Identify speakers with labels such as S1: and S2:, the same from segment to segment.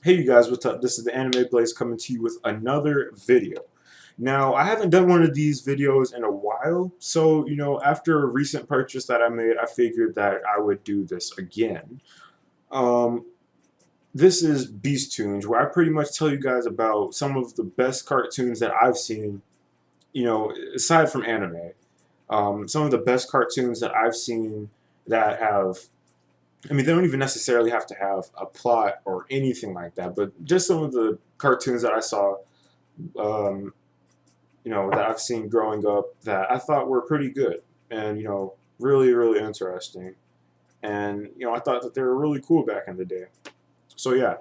S1: Hey you guys, what's up? This is the Anime Blaze coming to you with another video. Now, I haven't done one of these videos in a while, so after a recent purchase that I made, I figured that I would do this again. Um, this is BEAST-Toons, where I pretty much tell you guys about some of the best cartoons that I've seen, aside from anime. Some of the best cartoons that I've seen that have they don't even necessarily have to have a plot or anything like that, but just some of the cartoons that I saw, um, that I've seen growing up that I thought were pretty good and, really, really interesting. And, I thought that they were really cool back in the day. So, yeah.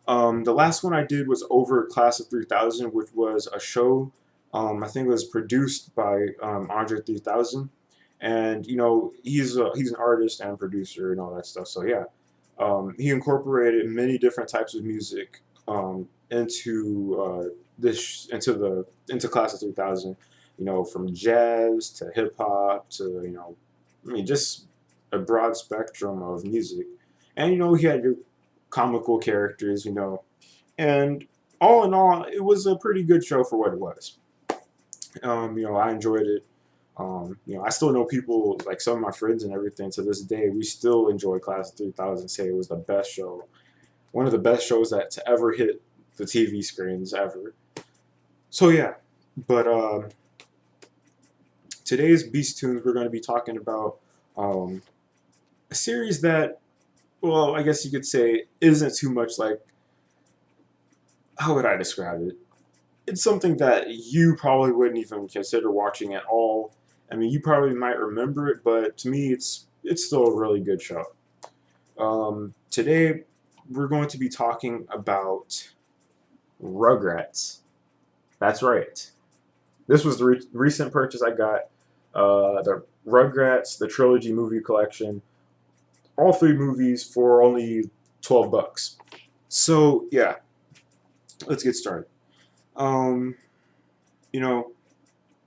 S1: The last one I did was over Class of 3000, which was a show. I think it was produced by Andre 3000, and he's an artist and producer and all that stuff. So yeah, he incorporated many different types of music into Class of 3000. From jazz to hip hop to just a broad spectrum of music. And he had your comical characters, and all in all, it was a pretty good show for what it was. I enjoyed it. I still know people like some of my friends and everything to this day. We still enjoy Class of 3000. Say it was the best show, one of the best shows that to ever hit the TV screens ever. So yeah, but today's BEAST-Toons, we're going to be talking about um, a series that, well, I guess you could say isn't too much like, how would I describe it? It's something that you probably wouldn't even consider watching at all. You probably might remember it, but to me, it's still a really good show. Today, we're going to be talking about Rugrats. That's right. This was the recent purchase I got. The Rugrats, the trilogy movie collection, all three movies for only $12. So yeah, let's get started. Um, you know,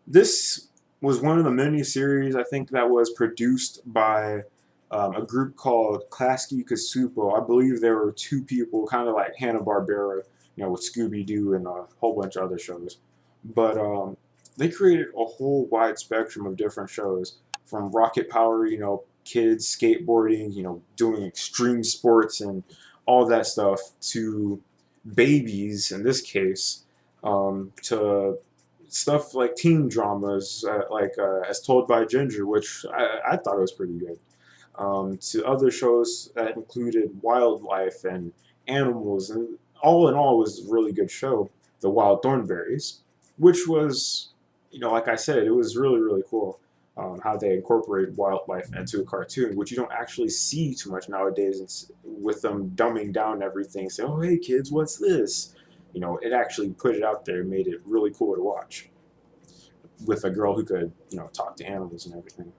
S1: This was one of the many series I think that was produced by a group called Klasky Kasupo. I believe there were two people, kind of like Hanna Barbera, with Scooby Doo and a whole bunch of other shows. But they created a whole wide spectrum of different shows, from Rocket Power, kids skateboarding, doing extreme sports and all that stuff, to babies in this case, to stuff like teen dramas, As Told by Ginger, which I thought was pretty good. To other shows that included wildlife and animals, and all in all, was a really good show. The Wild Thornberries, which was, like I said, it was really really cool. How they incorporate wildlife into a cartoon, which you don't actually see too much nowadays, with them dumbing down everything, say, "Oh, hey kids, what's this?" It actually put it out there, and made it really cool to watch, with a girl who could, talk to animals and everything.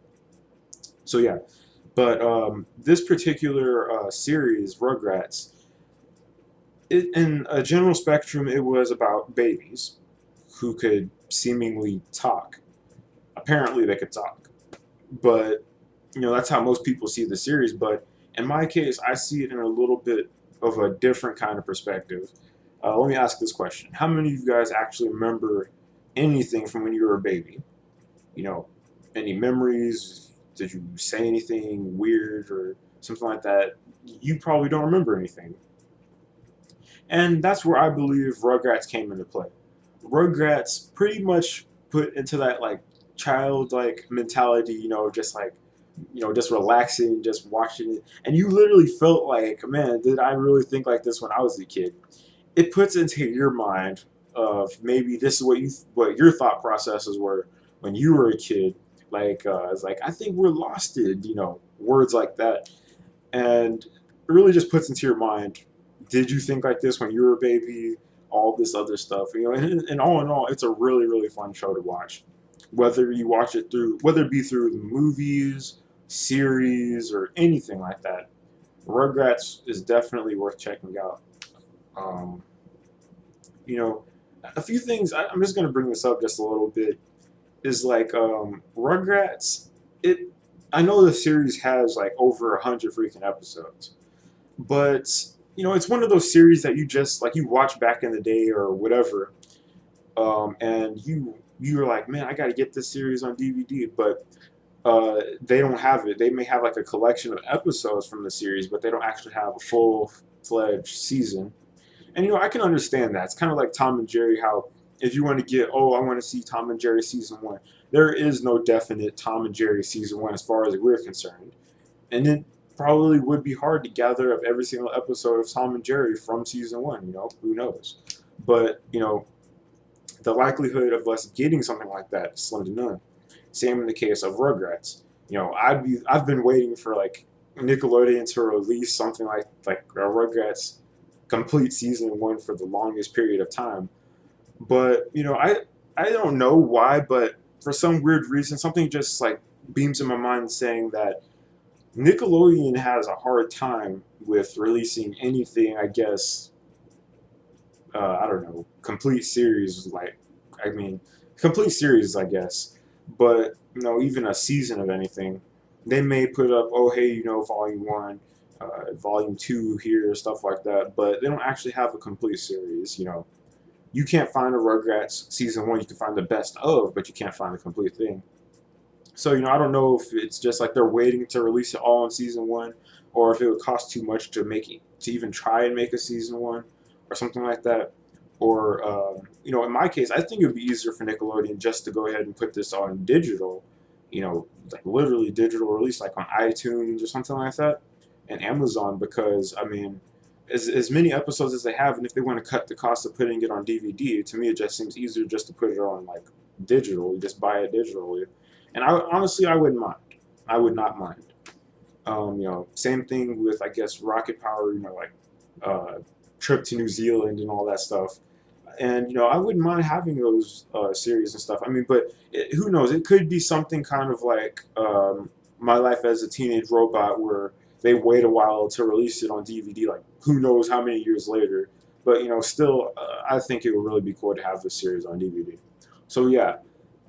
S1: So yeah, but this particular series, Rugrats, in a general spectrum, it was about babies who could seemingly talk. Apparently, they could talk, but that's how most people see the series. But in my case, I see it in a little bit of a different kind of perspective. Let me ask this question: how many of you guys actually remember anything from when you were a baby? you know, any memories? Did you say anything weird or something like that? You probably don't remember anything. And that's where I believe Rugrats came into play. Rugrats pretty much put into that like childlike mentality, just relaxing, just watching it. And you literally felt like, man, did I really think like this when I was a kid? It puts into your mind of maybe this is what your thought processes were when you were a kid. It's like, I think we're lost in, words like that, and it really just puts into your mind, did you think like this when you were a baby? All this other stuff, and all in all, it's a really really fun show to watch. Whether it be through the movies, series, or anything like that, Rugrats is definitely worth checking out. Um, you know, a few things. I'm just gonna bring this up just a little bit. Is like Rugrats. It. I know the series has like over 100 freaking episodes, but it's one of those series that you just like you watch back in the day or whatever, and you're like, man, I got to get this series on DVD, but they don't have it. They may have like a collection of episodes from the series, but they don't actually have a full-fledged season. And I can understand that. It's kind of like Tom and Jerry. How if you want to get, oh, I want to see Tom and Jerry season one, there is no definite Tom and Jerry season one as far as we're concerned, and it probably would be hard to gather up every single episode of Tom and Jerry from season one. Who knows? But the likelihood of us getting something like that is slim to none. Same in the case of Rugrats. I've been waiting for like Nickelodeon to release something like a Rugrats complete season one for the longest period of time. But I don't know why, but for some weird reason, something just like beams in my mind saying that Nickelodeon has a hard time with releasing anything. I guess I don't know, complete series like I mean complete series I guess, but even a season of anything, they may put up, oh hey, volume one, volume two here, stuff like that, but they don't actually have a complete series. You can't find a Rugrats season one. You can find the best of, but you can't find the complete thing. So I don't know if it's just like they're waiting to release it all in season one, or if it would cost too much to make it, to even try and make a season one, or something like that. Or in my case, I think it would be easier for Nickelodeon just to go ahead and put this on digital, like literally digital release, like on iTunes or something like that, and Amazon, because I mean, as many episodes as they have, and if they want to cut the cost of putting it on DVD, to me it just seems easier just to put it on like digital. You just buy it digitally, and I honestly I wouldn't mind. I would not mind. Same thing with I guess Rocket Power. Like trip to New Zealand and all that stuff. And I wouldn't mind having those series and stuff. I mean, but who knows? It could be something kind of like My Life as a Teenage Robot, where they wait a while to release it on DVD. Like who knows how many years later? But still, I think it would really be cool to have this series on DVD. So yeah,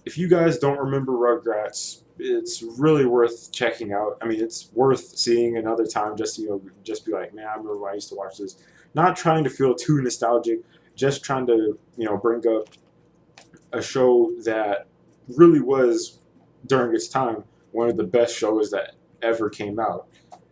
S1: if you guys don't remember Rugrats, it's really worth checking out. I mean, it's worth seeing another time just just be like, man, I remember when I used to watch this. Not trying to feel too nostalgic, just trying to bring up a show that really was during its time one of the best shows that ever came out,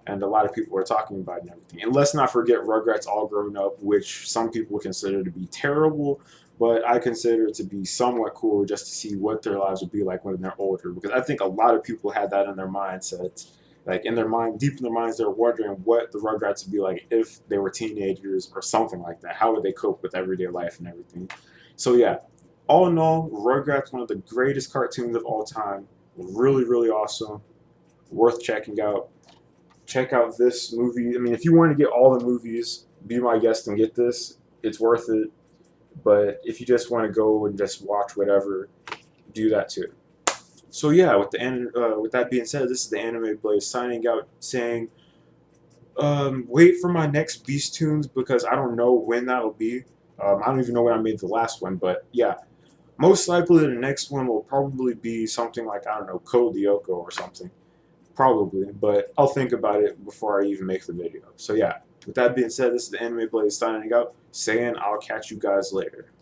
S1: and a lot of people were talking about it and everything. And let's not forget Rugrats All Grown Up, which some people consider to be terrible, but I consider it to be somewhat cool just to see what their lives would be like when they're older. Because I think a lot of people had that in their mindset. Like in their mind, deep in their minds, they're wondering what the Rugrats would be like if they were teenagers or something like that. How would they cope with everyday life and everything? So yeah, all in all, Rugrats, one of the greatest cartoons of all time. Really, really awesome. Worth checking out. Check out this movie. I mean, if you want to get all the movies, be my guest and get this. It's worth it. But if you just want to go and just watch whatever, do that too. So yeah, with that being said, this is the Anime Blaze signing out, saying, wait for my next BEAST-Toons because I don't know when that'll be. I don't even know when I made the last one, but yeah, most likely the next one will probably be something like, I don't know, Code Lyoko or something. Probably, but I'll think about it before I even make the video. So yeah, with that being said, this is the Anime Blaze signing out, saying I'll catch you guys later.